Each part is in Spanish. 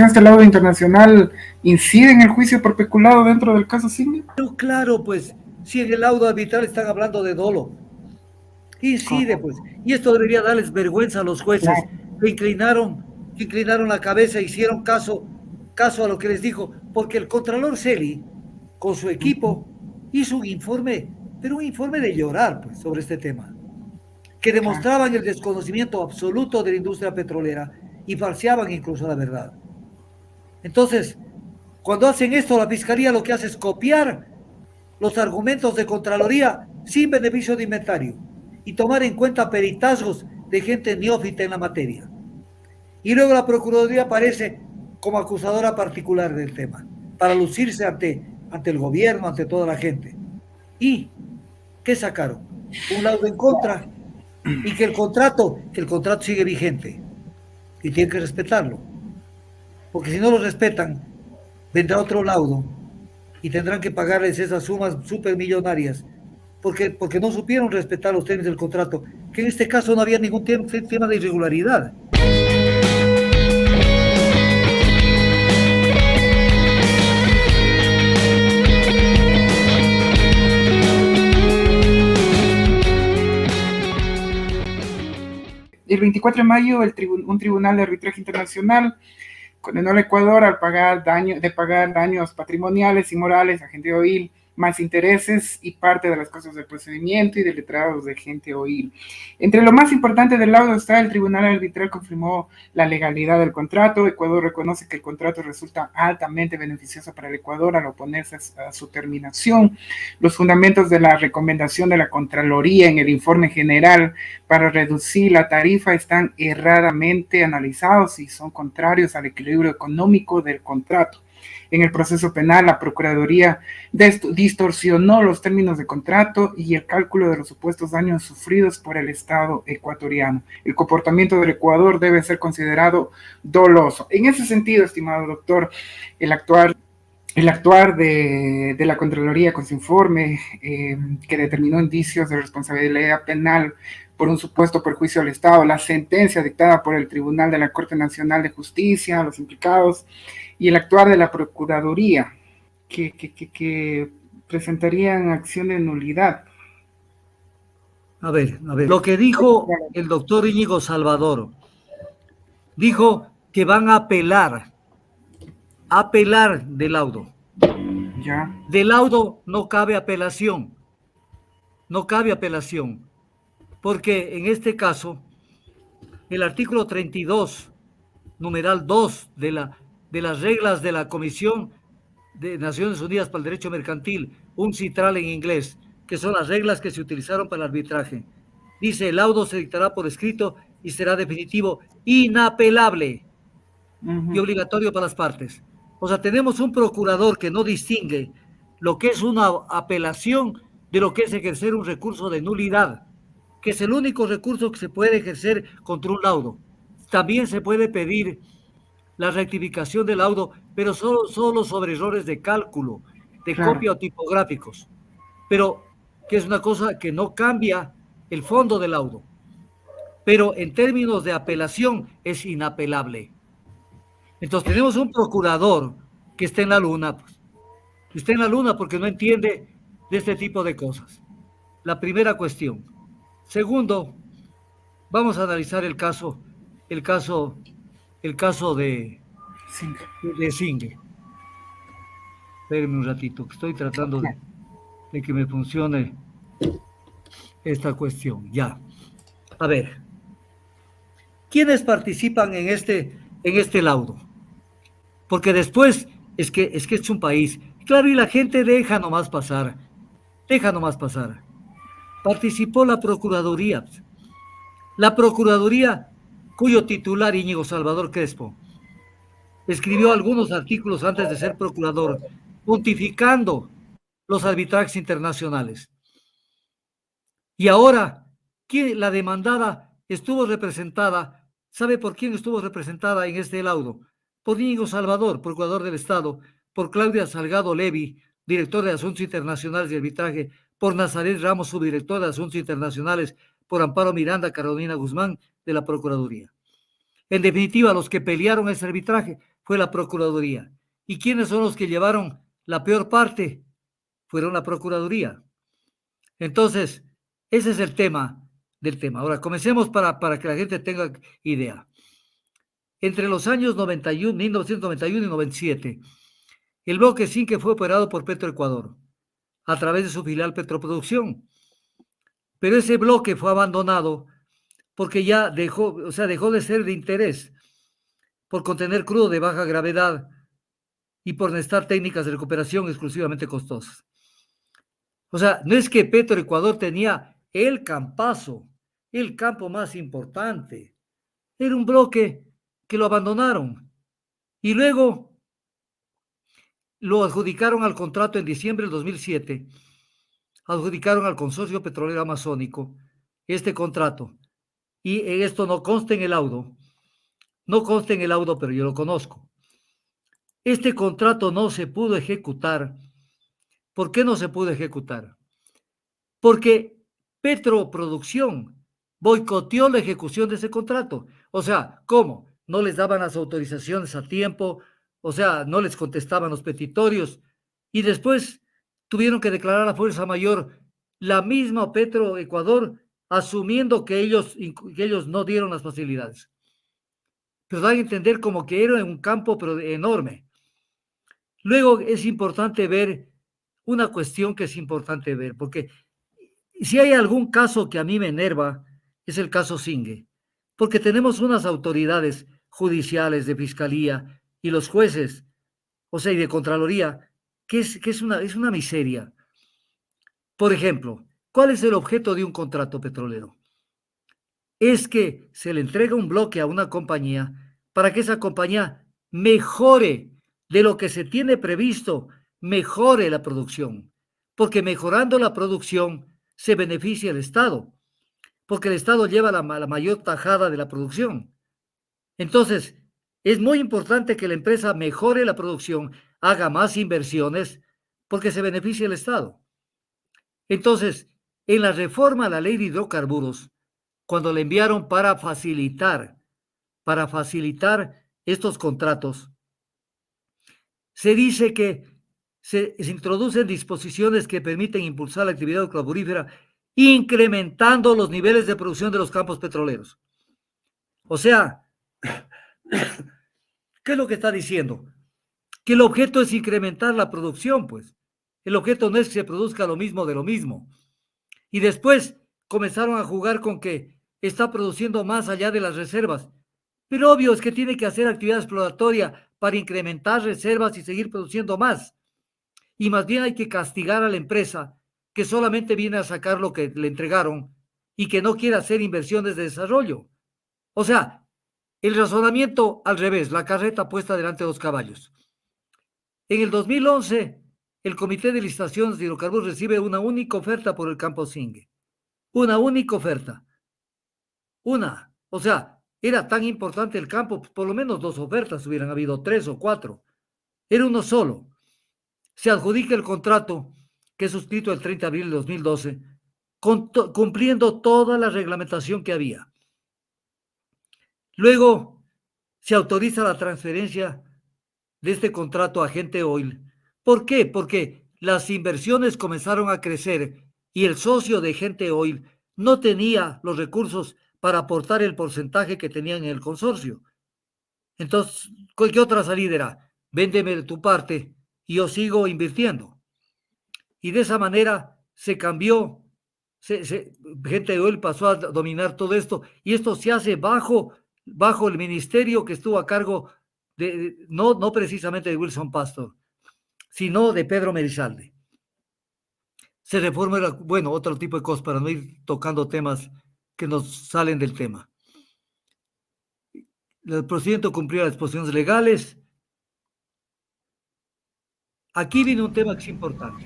este laudo internacional, incide en el juicio por peculado dentro del caso Signe? Pero claro, pues, si en el laudo arbitral están hablando de dolo, incide, pues, y esto debería darles vergüenza a los jueces Claro. que inclinaron la cabeza, hicieron caso a lo que les dijo, porque el Contralor Celi, con su equipo, hizo un informe, pero un informe de llorar, pues, sobre este tema, que demostraban el desconocimiento absoluto de la industria petrolera y falseaban incluso la verdad. Entonces, cuando hacen esto, la fiscalía lo que hace es copiar los argumentos de Contraloría sin beneficio de inventario y tomar en cuenta peritazgos de gente neófita en la materia. Y luego la Procuraduría aparece como acusadora particular del tema, para lucirse ante el gobierno, ante toda la gente. ¿Y qué sacaron? Un laudo en contra y que el contrato sigue vigente y tienen que respetarlo. Porque si no lo respetan, vendrá otro laudo y tendrán que pagarles esas sumas supermillonarias porque no supieron respetar los términos del contrato, que en este caso no había ningún tema de irregularidad. El 24 de mayo, un tribunal de arbitraje internacional condenó al Ecuador al pagar daños patrimoniales y morales a Gente Oil, más intereses y parte de las cosas del procedimiento y de letrados de Gente Oil. Entre lo más importante del laudo está el tribunal arbitral confirmó la legalidad del contrato. Ecuador reconoce que el contrato resulta altamente beneficioso para el Ecuador al oponerse a su terminación. Los fundamentos de la recomendación de la Contraloría en el informe general para reducir la tarifa están erradamente analizados y son contrarios al equilibrio económico del contrato. En el proceso penal, la Procuraduría distorsionó los términos de contrato y el cálculo de los supuestos daños sufridos por el Estado ecuatoriano. El comportamiento del Ecuador debe ser considerado doloso. En ese sentido, estimado doctor, el actuar de la Contraloría con su informe que determinó indicios de responsabilidad penal por un supuesto perjuicio al Estado, la sentencia dictada por el Tribunal de la Corte Nacional de Justicia, los implicados, y el actuar de la Procuraduría, que presentarían acción de nulidad. A ver, lo que dijo el doctor Íñigo Salvador, dijo que van a apelar del laudo. Ya. Del laudo no cabe apelación, porque en este caso, el artículo 32, numeral 2 de las reglas de la Comisión de Naciones Unidas para el Derecho Mercantil, UNCITRAL en inglés, que son las reglas que se utilizaron para el arbitraje, dice: el laudo se dictará por escrito y será definitivo, inapelable y obligatorio para las partes. O sea, tenemos un procurador que no distingue lo que es una apelación de lo que es ejercer un recurso de nulidad, que es el único recurso que se puede ejercer contra un laudo. También se puede pedir la rectificación del laudo, pero solo sobre errores de cálculo, de copia o tipográficos. Pero que es una cosa que no cambia el fondo del laudo. Pero en términos de apelación es inapelable. Entonces tenemos un procurador que está en la luna, pues. Está en la luna porque no entiende de este tipo de cosas. La primera cuestión. Segundo, vamos a analizar el caso de Singer. Espérenme un ratito, que estoy tratando de que me funcione esta cuestión. Ya. A ver. ¿Quiénes participan en este laudo? Porque después es que es un país. Claro, y la gente deja nomás pasar. Participó la Procuraduría. La Procuraduría, cuyo titular, Íñigo Salvador Crespo, escribió algunos artículos antes de ser procurador, pontificando los arbitrajes internacionales. Y ahora, la demandada estuvo representada, ¿sabe por quién estuvo representada en este laudo? Por Íñigo Salvador, procurador del Estado, por Claudia Salgado Levi, director de Asuntos Internacionales y Arbitraje, por Nazaret Ramos, subdirector de Asuntos Internacionales, por Amparo Miranda Carolina Guzmán, de la Procuraduría. En definitiva, los que pelearon ese arbitraje fue la Procuraduría. ¿Y quiénes son los que llevaron la peor parte? Fueron la Procuraduría. Entonces, ese es el tema del tema. Ahora, comencemos para que la gente tenga idea. Entre los años 1991 y 97, el bloque Cinque fue operado por Petroecuador a través de su filial Petroproducción. Pero ese bloque fue abandonado porque ya dejó de ser de interés por contener crudo de baja gravedad y por necesitar técnicas de recuperación exclusivamente costosas. O sea, no es que Petroecuador tenía el campazo, el campo más importante. Era un bloque que lo abandonaron y luego lo adjudicaron al contrato en diciembre del 2007. Adjudicaron al Consorcio Petrolero Amazónico este contrato. Y esto no consta en el laudo. No consta en el laudo, pero yo lo conozco. Este contrato no se pudo ejecutar. ¿Por qué no se pudo ejecutar? Porque Petroproducción boicoteó la ejecución de ese contrato. O sea, ¿cómo? No les daban las autorizaciones a tiempo, o sea, no les contestaban los petitorios y después tuvieron que declarar a fuerza mayor la misma Petroecuador, asumiendo que ellos no dieron las facilidades. Pero dan a entender como que era un campo pero enorme. Luego es importante ver una cuestión que es importante ver, porque si hay algún caso que a mí me enerva, es el caso Singue, porque tenemos unas autoridades judiciales de fiscalía y los jueces, o sea, y de Contraloría, que es una miseria. Por ejemplo, ¿cuál es el objeto de un contrato petrolero? Es que se le entrega un bloque a una compañía para que esa compañía mejore de lo que se tiene previsto, mejore la producción, porque mejorando la producción se beneficia el Estado, porque el Estado lleva la mayor tajada de la producción. Entonces, es muy importante que la empresa mejore la producción, haga más inversiones, porque se beneficia el Estado. Entonces, en la reforma a la ley de hidrocarburos, cuando le enviaron para facilitar estos contratos, se dice que se introducen disposiciones que permiten impulsar la actividad hidrocarburífera incrementando los niveles de producción de los campos petroleros. O sea, ¿qué es lo que está diciendo? Que el objeto es incrementar la producción, pues. El objeto no es que se produzca lo mismo de lo mismo. Y después comenzaron a jugar con que está produciendo más allá de las reservas. Pero obvio es que tiene que hacer actividad exploratoria para incrementar reservas y seguir produciendo más. Y más bien hay que castigar a la empresa que solamente viene a sacar lo que le entregaron y que no quiere hacer inversiones de desarrollo. O sea, el razonamiento al revés, la carreta puesta delante de los caballos. En el 2011, el Comité de Licitaciones de Hidrocarburos recibe una única oferta por el campo Singue. Una única oferta. Una. O sea, era tan importante el campo, por lo menos 2 ofertas, hubieran habido 3 o 4. Era uno solo. Se adjudica el contrato que es suscrito el 30 de abril de 2012, cumpliendo toda la reglamentación que había. Luego se autoriza la transferencia de este contrato a Gente Oil. ¿Por qué? Porque las inversiones comenzaron a crecer y el socio de Gente Oil no tenía los recursos para aportar el porcentaje que tenían en el consorcio. Entonces, ¿qué otra salida era? Véndeme tu parte y yo sigo invirtiendo. Y de esa manera se cambió, Gente Oil pasó a dominar todo esto y esto se hace bajo el ministerio que estuvo a cargo no precisamente de Wilson Pastor, sino de Pedro Merizalde. Se reforma, bueno, otro tipo de cosas para no ir tocando temas que nos salen del tema. El procedimiento cumplía las disposiciones legales. Aquí viene un tema que es importante.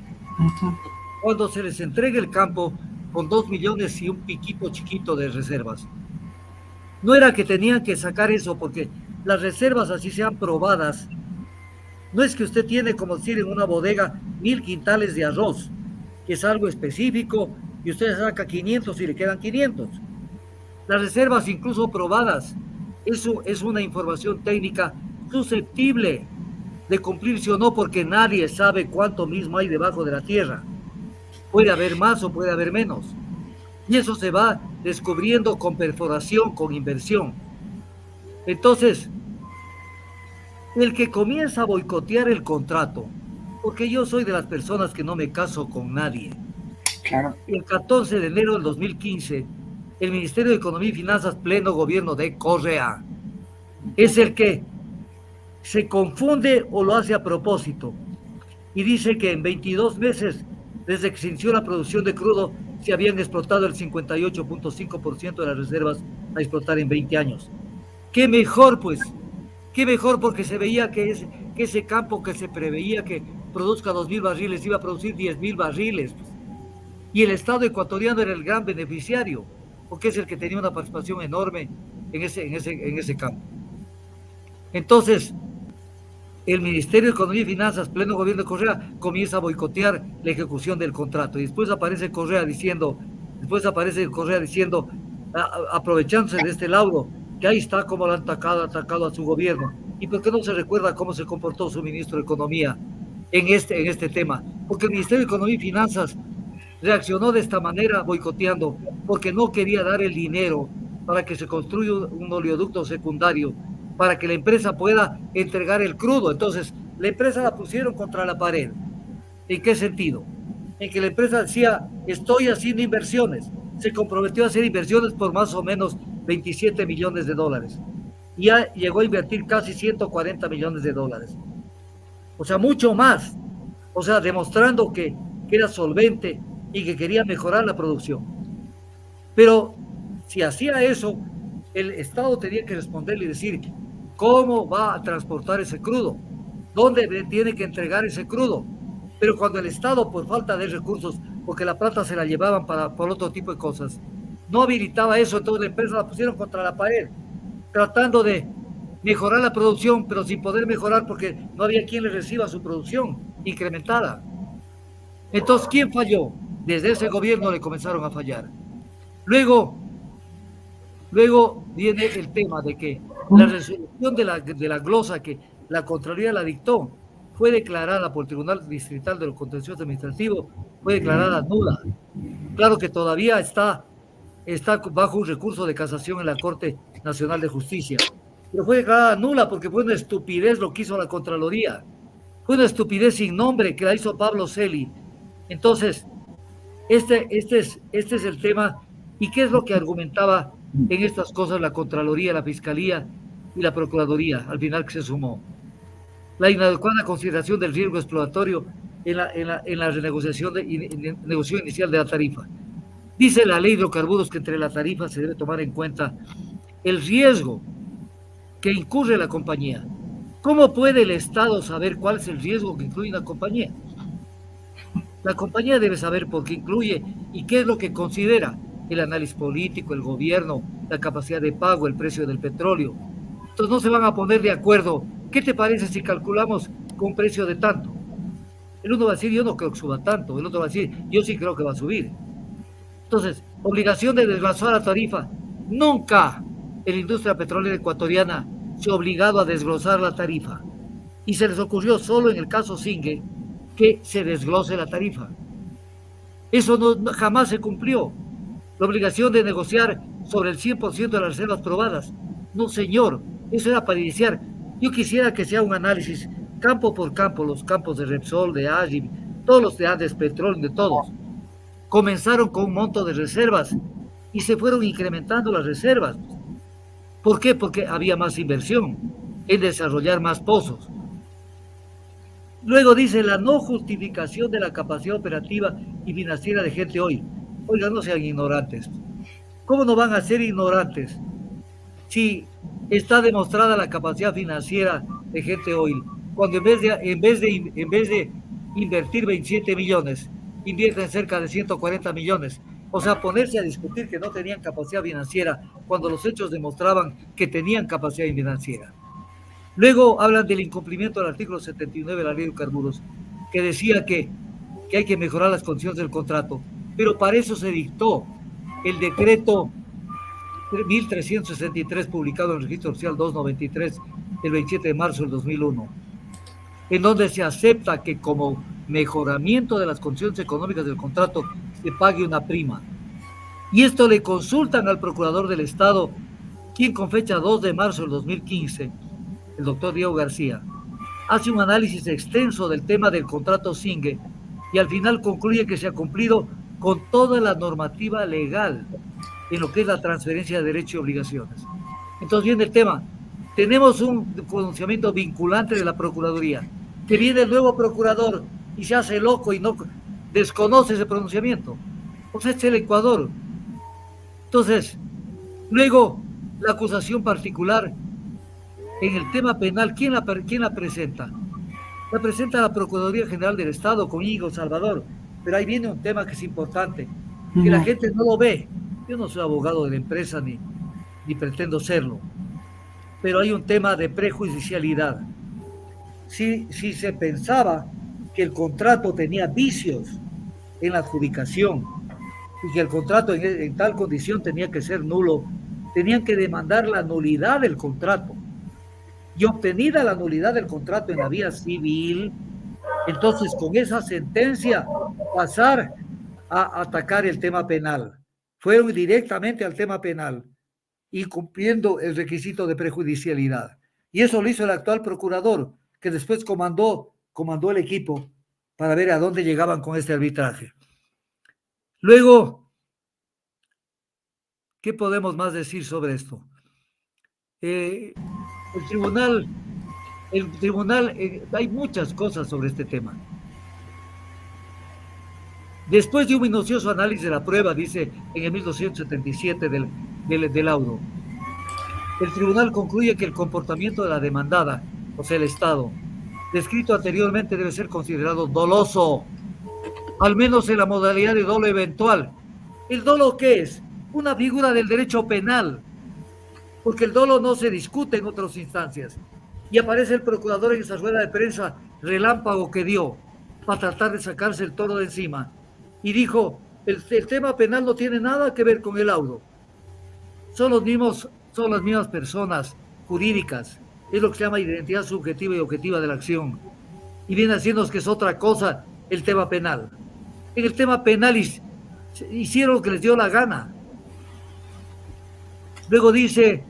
Cuando se les entrega el campo con 2 millones y un piquito chiquito de reservas, no era que tenían que sacar eso porque las reservas, así sean probadas, no es que usted tiene, como decir, en una bodega 1000 quintales de arroz, que es algo específico, y usted saca 500 y le quedan 500. Las reservas, incluso probadas, Eso es una información técnica susceptible de cumplirse o no, porque nadie sabe cuánto mismo hay debajo de la tierra. Puede haber más o puede haber menos. Y eso se va descubriendo con perforación, con inversión. Entonces, el que comienza a boicotear el contrato, porque yo soy de las personas que no me caso con nadie. Claro. El 14 de enero del 2015, el Ministerio de Economía y Finanzas, pleno gobierno de Correa, es el que se confunde o lo hace a propósito y dice que en 22 meses desde que se inició la producción de crudo se habían explotado el 58.5% de las reservas a explotar en 20 años. Qué mejor, pues, qué mejor, porque se veía que ese campo que se preveía que produzca 2.000 barriles iba a producir 10.000 barriles. Pues. Y el Estado ecuatoriano era el gran beneficiario, porque es el que tenía una participación enorme en ese campo. Entonces, el Ministerio de Economía y Finanzas, pleno gobierno de Correa, comienza a boicotear la ejecución del contrato. Y después aparece Correa diciendo, aprovechándose de este laudo, que ahí está como lo han atacado a su gobierno. ¿Y por qué no se recuerda cómo se comportó su ministro de Economía en este tema? Porque el Ministerio de Economía y Finanzas reaccionó de esta manera boicoteando, porque no quería dar el dinero para que se construya un oleoducto secundario, para que la empresa pueda entregar el crudo. Entonces, la empresa la pusieron contra la pared. ¿En qué sentido? En que la empresa decía, estoy haciendo inversiones. Se comprometió a hacer inversiones por más o menos 27 millones de dólares. Y ya llegó a invertir casi 140 millones de dólares. O sea, mucho más. O sea, demostrando que era solvente y que quería mejorar la producción. Pero si hacía eso, el Estado tenía que responderle y decir, ¿cómo va a transportar ese crudo? ¿Dónde tiene que entregar ese crudo? Pero cuando el Estado, por falta de recursos, porque la plata se la llevaban por otro tipo de cosas, no habilitaba eso, entonces la empresa la pusieron contra la pared, tratando de mejorar la producción, pero sin poder mejorar porque no había quien le reciba su producción incrementada. Entonces, ¿quién falló? Desde ese gobierno le comenzaron a fallar. Luego viene el tema de que la resolución de la glosa que la Contraloría la dictó fue declarada por el Tribunal Distrital de los Contenciosos Administrativos, fue declarada nula. Claro que todavía está bajo un recurso de casación en la Corte Nacional de Justicia, pero fue declarada nula porque fue una estupidez lo que hizo la Contraloría. Fue una estupidez sin nombre que la hizo Pablo Celi. Entonces, este es el tema. ¿Y qué es lo que argumentaba en estas cosas la Contraloría, la Fiscalía y la Procuraduría, al final que se sumó? La inadecuada consideración del riesgo exploratorio en la renegociación negociación inicial de la tarifa. Dice la ley de hidrocarburos que entre la tarifa se debe tomar en cuenta el riesgo que incurre la compañía. ¿Cómo puede el Estado saber cuál es el riesgo que incluye una compañía? La compañía debe saber por qué incluye y qué es lo que considera el análisis político, el gobierno, la capacidad de pago, el precio del petróleo. Entonces no se van a poner de acuerdo. ¿Qué te parece si calculamos con un precio de tanto? El uno va a decir, yo no creo que suba tanto. El otro va a decir, yo sí creo que va a subir. Entonces, obligación de desglosar la tarifa. Nunca la industria petrolera ecuatoriana se ha obligado a desglosar la tarifa. Y se les ocurrió solo en el caso Singue que se desglose la tarifa. Eso jamás se cumplió. La obligación de negociar sobre el 100% de las reservas probadas. No, señor, eso era para iniciar. Yo quisiera que sea un análisis campo por campo, los campos de Repsol, de Agim, todos los de Andes Petrol, de todos. Comenzaron con un monto de reservas y se fueron incrementando las reservas. ¿Por qué? Porque había más inversión en desarrollar más pozos. Luego dice la no justificación de la capacidad operativa y financiera de Gente Oil. Oiga, no sean ignorantes. ¿Cómo no van a ser ignorantes si está demostrada la capacidad financiera de Gente Oil? Cuando en vez de invertir 27 millones, invierten cerca de 140 millones. O sea, ponerse a discutir que no tenían capacidad financiera cuando los hechos demostraban que tenían capacidad financiera. Luego hablan del incumplimiento del artículo 79 de la ley de hidrocarburos, que decía que hay que mejorar las condiciones del contrato, pero para eso se dictó el decreto 1363, publicado en el Registro Oficial 293, el 27 de marzo del 2001, en donde se acepta que como mejoramiento de las condiciones económicas del contrato se pague una prima. Y esto le consultan al Procurador del Estado, quien con fecha 2 de marzo del 2015, el doctor Diego García, hace un análisis extenso del tema del contrato Singue y al final concluye que se ha cumplido con toda la normativa legal en lo que es la transferencia de derechos y obligaciones. Entonces viene el tema. Tenemos un pronunciamiento vinculante de la Procuraduría, que viene el nuevo procurador y se hace loco y no desconoce ese pronunciamiento. O sea, es el Ecuador. Entonces, luego, la acusación particular en el tema penal, ¿quién la presenta? La presenta la Procuraduría General del Estado con Íñigo Salvador. Pero ahí viene un tema que es importante, que la gente no lo ve. Yo no soy abogado de la empresa ni pretendo serlo, pero hay un tema de prejudicialidad. Si se pensaba que el contrato tenía vicios en la adjudicación y que el contrato en tal condición tenía que ser nulo, tenían que demandar la nulidad del contrato. Y obtenida la nulidad del contrato en la vía civil, entonces con esa sentencia pasar a atacar el tema penal. Fueron directamente al tema penal y cumpliendo el requisito de prejudicialidad. Y eso lo hizo el actual procurador, que después comandó el equipo para ver a dónde llegaban con este arbitraje. Luego, ¿qué podemos más decir sobre esto? El tribunal, hay muchas cosas sobre este tema. Después de un minucioso análisis de la prueba, dice en el 1277 del laudo, el tribunal concluye que el comportamiento de la demandada, o sea, el Estado, descrito anteriormente debe ser considerado doloso, al menos en la modalidad de dolo eventual. ¿El dolo qué es? Una figura del derecho penal, porque el dolo no se discute en otras instancias. Y aparece el procurador en esa rueda de prensa relámpago que dio para tratar de sacarse el toro de encima. Y dijo, el tema penal no tiene nada que ver con el laudo. Son las mismas personas jurídicas. Es lo que se llama identidad subjetiva y objetiva de la acción. Y viene haciéndonos que es otra cosa el tema penal. En el tema penal hicieron lo que les dio la gana. Luego dice,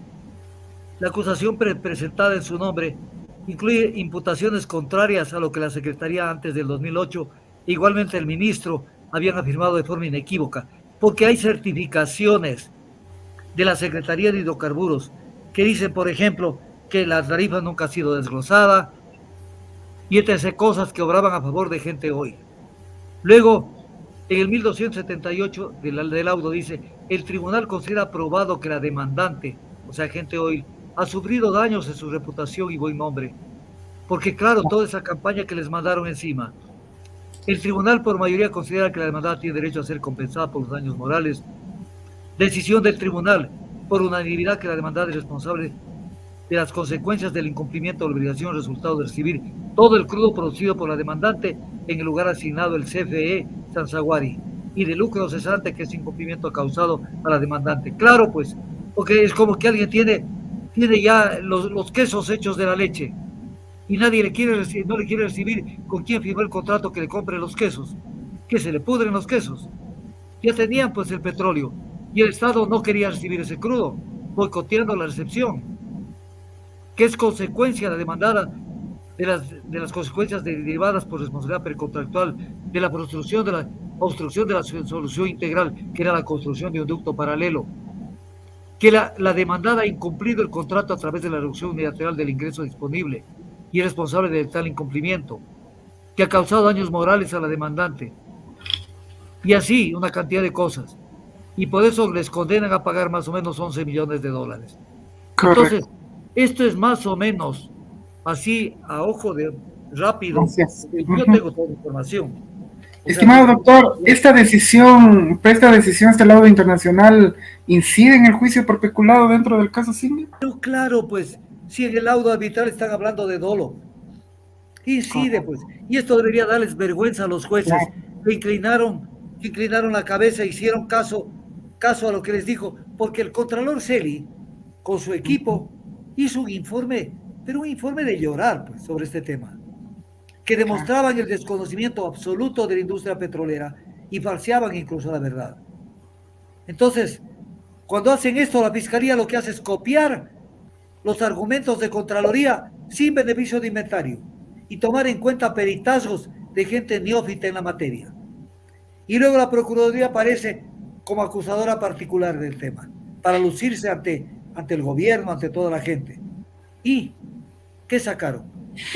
la acusación presentada en su nombre incluye imputaciones contrarias a lo que la Secretaría antes del 2008, igualmente el ministro, habían afirmado de forma inequívoca, porque hay certificaciones de la Secretaría de Hidrocarburos que dicen, por ejemplo, que la tarifa nunca ha sido desglosada y entre cosas que obraban a favor de gente hoy. Luego, en el 1278 del laudo dice, el tribunal considera probado que la demandante, o sea, gente hoy, ha sufrido daños en su reputación y buen nombre, porque claro, toda esa campaña que les mandaron encima. El tribunal por mayoría considera que la demandada tiene derecho a ser compensada por los daños morales. Decisión del tribunal, por unanimidad, que la demandada es responsable de las consecuencias del incumplimiento de la obligación resultado de recibir todo el crudo producido por la demandante en el lugar asignado el CFE Sanzaguari y de lucro cesante que ese incumplimiento ha causado a la demandante. Claro, pues, porque es como que alguien tiene ya los quesos hechos de la leche y nadie no le quiere recibir con quién firmó el contrato que le compre los quesos, que se le pudren los quesos. Ya tenían pues el petróleo y el Estado no quería recibir ese crudo, boicoteando la recepción, que es consecuencia la demandada de las consecuencias derivadas por responsabilidad precontractual de la obstrucción de la solución integral, que era la construcción de un ducto paralelo, que la demandada ha incumplido el contrato a través de la reducción unilateral del ingreso disponible y es responsable de tal incumplimiento, que ha causado daños morales a la demandante, y así una cantidad de cosas. Y por eso les condenan a pagar más o menos 11 millones de dólares. Correcto. Entonces, esto es más o menos así a ojo de rápido. Gracias. Yo tengo toda la información. Estimado doctor, ¿esta decisión, este laudo internacional, incide en el juicio por peculado dentro del caso Singue? Claro, pues, si en el laudo arbitral están hablando de dolo, incide, pues. Y esto debería darles vergüenza a los jueces, que inclinaron la cabeza, hicieron caso caso a lo que les dijo, porque el Contralor Celi, con su equipo, hizo un informe, pero un informe de llorar, pues, sobre este tema, que demostraban el desconocimiento absoluto de la industria petrolera y falseaban incluso la verdad. Entonces, cuando hacen esto, la Fiscalía lo que hace es copiar los argumentos de Contraloría sin beneficio de inventario y tomar en cuenta peritazgos de gente neófita en la materia. Y luego la Procuraduría aparece como acusadora particular del tema, para lucirse ante el gobierno, ante toda la gente. ¿Y qué sacaron?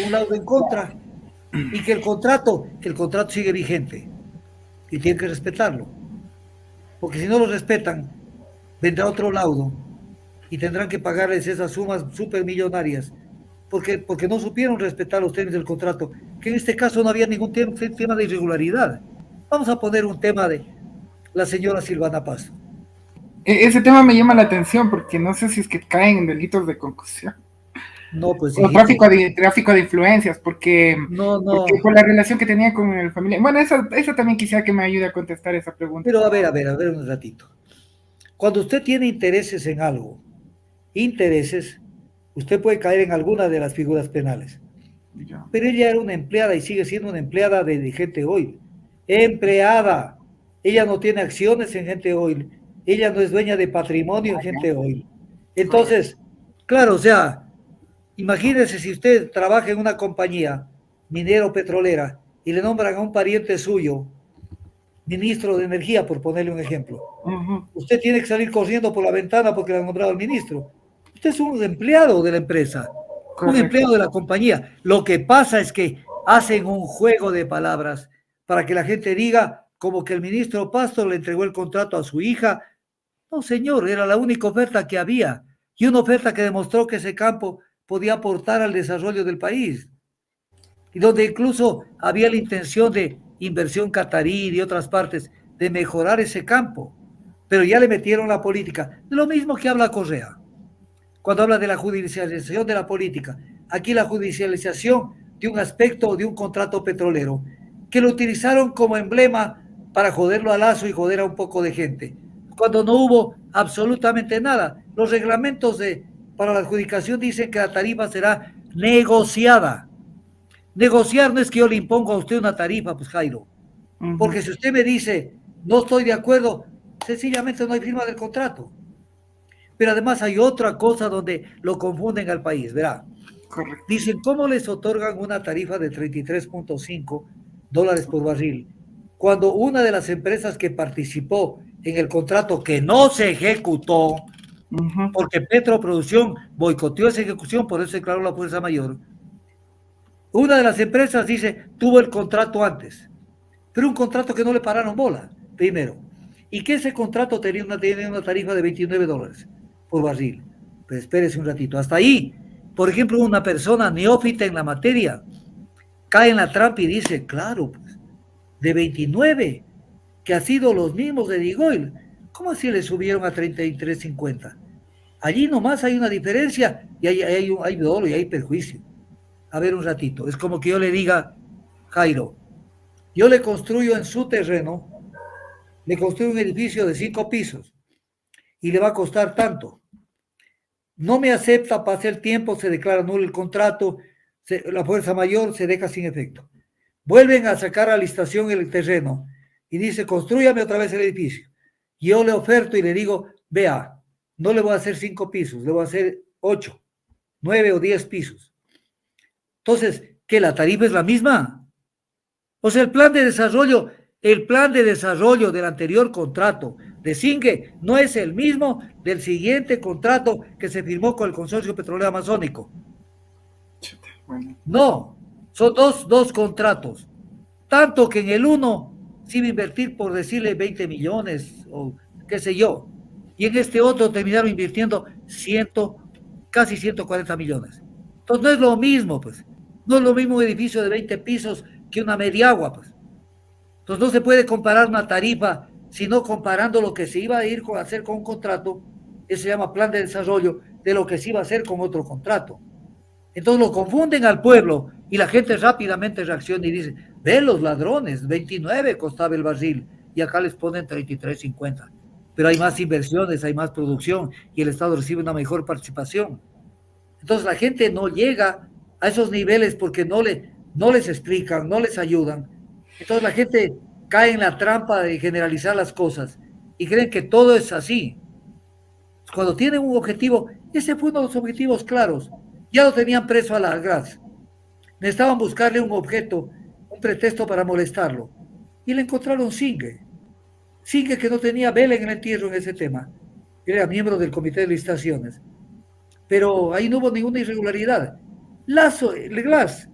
Un laudo en contra y que el contrato sigue vigente y tienen que respetarlo. Porque si no lo respetan, vendrá otro laudo y tendrán que pagarles esas sumas supermillonarias porque no supieron respetar los términos del contrato, que en este caso no había ningún tema de irregularidad. Vamos a poner un tema de la señora Silvana Pasto. Ese tema me llama la atención porque no sé si es que caen en delitos de concusión. No, pues o tráfico de influencias, porque por la relación que tenía con el familiar. Bueno, eso también quisiera que me ayude a contestar esa pregunta. Pero a ver un ratito. Cuando usted tiene intereses en algo, usted puede caer en alguna de las figuras penales. Pero ella era una empleada y sigue siendo una empleada de Gente Oil. Empleada. Ella no tiene acciones en Gente Oil. Ella no es dueña de patrimonio en Gente Oil. Entonces, claro, o sea, imagínese si usted trabaja en una compañía minero petrolera y le nombran a un pariente suyo ministro de Energía, por ponerle un ejemplo. Usted tiene que salir corriendo por la ventana porque le han nombrado al ministro. Usted es un empleado de la empresa, un empleado de la compañía. Lo que pasa es que hacen un juego de palabras para que la gente diga como que el ministro Pasto le entregó el contrato a su hija. No, señor, era la única oferta que había y una oferta que demostró que ese campo podía aportar al desarrollo del país y donde incluso había la intención de inversión catarí y de otras partes de mejorar ese campo, pero ya le metieron la política. Lo mismo que habla Correa cuando habla de la judicialización de la política. Aquí la judicialización de un aspecto de un contrato petrolero que lo utilizaron como emblema para joderlo a Lazo y joder a un poco de gente, cuando no hubo absolutamente nada. Los reglamentos para la adjudicación dicen que la tarifa será negociada. Negociar no es que yo le imponga a usted una tarifa, pues Jairo, porque si usted me dice no estoy de acuerdo, sencillamente no hay firma del contrato. Pero además hay otra cosa donde lo confunden al país, verá. Correcto. Dicen, ¿cómo les otorgan una tarifa de $33.5 por barril? Cuando una de las empresas que participó en el contrato que no se ejecutó, porque Petroproducción boicoteó esa ejecución, por eso declaró la fuerza mayor. Una de las empresas dice, tuvo el contrato antes, pero un contrato que no le pararon bola, primero. Y que ese contrato tenía una tarifa de $29 por barril. Pero espérese un ratito. Hasta ahí, por ejemplo, una persona neófita en la materia cae en la trampa y dice, claro, pues, de 29, que ha sido los mismos de Digoil, ¿cómo así le subieron a 33.50? Allí nomás hay una diferencia y hay dolo y hay perjuicio. A ver un ratito, es como que yo le diga, Jairo, yo le construyo en su terreno, le construyo un edificio de 5 pisos y le va a costar tanto. No me acepta, pasa el tiempo, se declara nulo el contrato, la fuerza mayor se deja sin efecto. Vuelven a sacar a licitación el terreno y dice, construyame otra vez el edificio. Yo le oferto y le digo, vea, no le voy a hacer 5 pisos, le voy a hacer 8, 9 o 10 pisos. Entonces, ¿qué la tarifa es la misma? O sea, el plan de desarrollo del anterior contrato de Singue no es el mismo del siguiente contrato que se firmó con el Consorcio Petrolero Amazónico. No, son dos contratos. Tanto que en el uno se iba a invertir, por decirle, 20 millones o qué sé yo. Y en este otro terminaron invirtiendo casi 140 millones. Entonces no es lo mismo, pues. No es lo mismo un edificio de 20 pisos que una mediagua, pues. Entonces no se puede comparar una tarifa, sino comparando lo que se iba a ir a hacer con un contrato, eso se llama plan de desarrollo, de lo que se iba a hacer con otro contrato. Entonces lo confunden al pueblo y la gente rápidamente reacciona y dice, ven los ladrones, 29 costaba el barril y acá les ponen 33.50. pero hay más inversiones, hay más producción y el Estado recibe una mejor participación. Entonces la gente no llega a esos niveles porque no les explican, no les ayudan. Entonces la gente cae en la trampa de generalizar las cosas y creen que todo es así. Cuando tienen un objetivo, ese fue uno de los objetivos claros. Ya lo tenían preso a la GRAS. Necesitaban buscarle un objeto, un pretexto para molestarlo. Y le encontraron Singue. Singue que no tenía vela en el entierro en ese tema. Era miembro del comité de licitaciones. Pero ahí no hubo ninguna irregularidad. Glass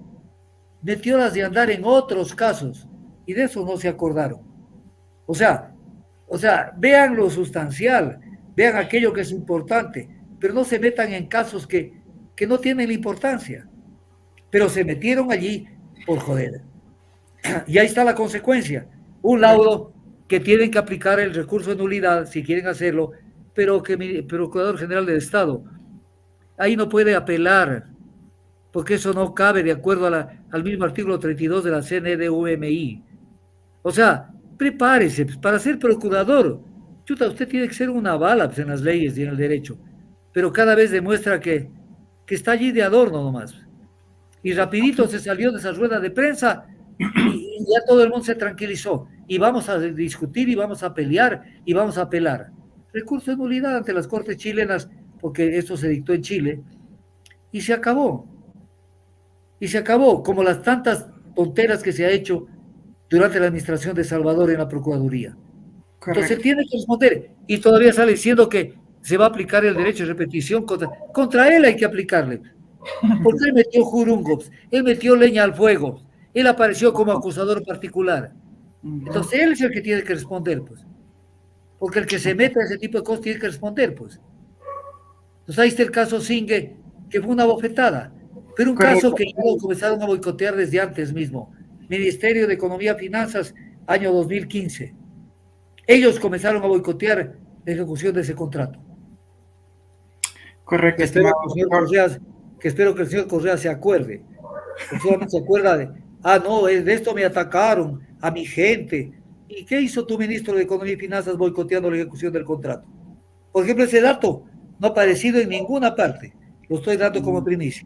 metió las de andar en otros casos y de eso no se acordaron. O sea, vean lo sustancial, vean aquello que es importante, pero no se metan en casos que no tienen la importancia. Pero se metieron allí por joder. Y ahí está la consecuencia. Un laudo que tienen que aplicar el recurso de nulidad si quieren hacerlo, pero que el Procurador General del Estado ahí no puede apelar, porque eso no cabe de acuerdo al mismo artículo 32 de la CNDUMI. O sea, prepárese pues, para ser procurador. Chuta, usted tiene que ser una bala pues, en las leyes y en el derecho, pero cada vez demuestra que está allí de adorno nomás. Y rapidito se salió de esa rueda de prensa y ya todo el mundo se tranquilizó. Y vamos a discutir y vamos a pelear y vamos a apelar. Recurso de nulidad ante las Cortes chilenas, porque esto se dictó en Chile, y se acabó. Y se acabó, como las tantas tonteras que se ha hecho durante la administración de Salvador en la Procuraduría. Entonces él tiene que responder y todavía sale diciendo que se va a aplicar el derecho de repetición contra él hay que aplicarle. Porque él metió jurungos, él metió leña al fuego, él apareció como acusador particular. Entonces él es el que tiene que responder, pues. Porque el que se mete a ese tipo de cosas tiene que responder, pues. Entonces ahí está el caso Singue, que fue una bofetada, pero un caso que ellos comenzaron a boicotear desde antes mismo. Ministerio de Economía y Finanzas, año 2015. Ellos comenzaron a boicotear la ejecución de ese contrato. Correcto, que espero que el señor Correa se acuerde. Solamente se acuerda no, de esto me atacaron, a mi gente. ¿Y qué hizo tu ministro de Economía y Finanzas boicoteando la ejecución del contrato? Por ejemplo, ese dato no ha aparecido en ninguna parte. Lo estoy dando como primicia.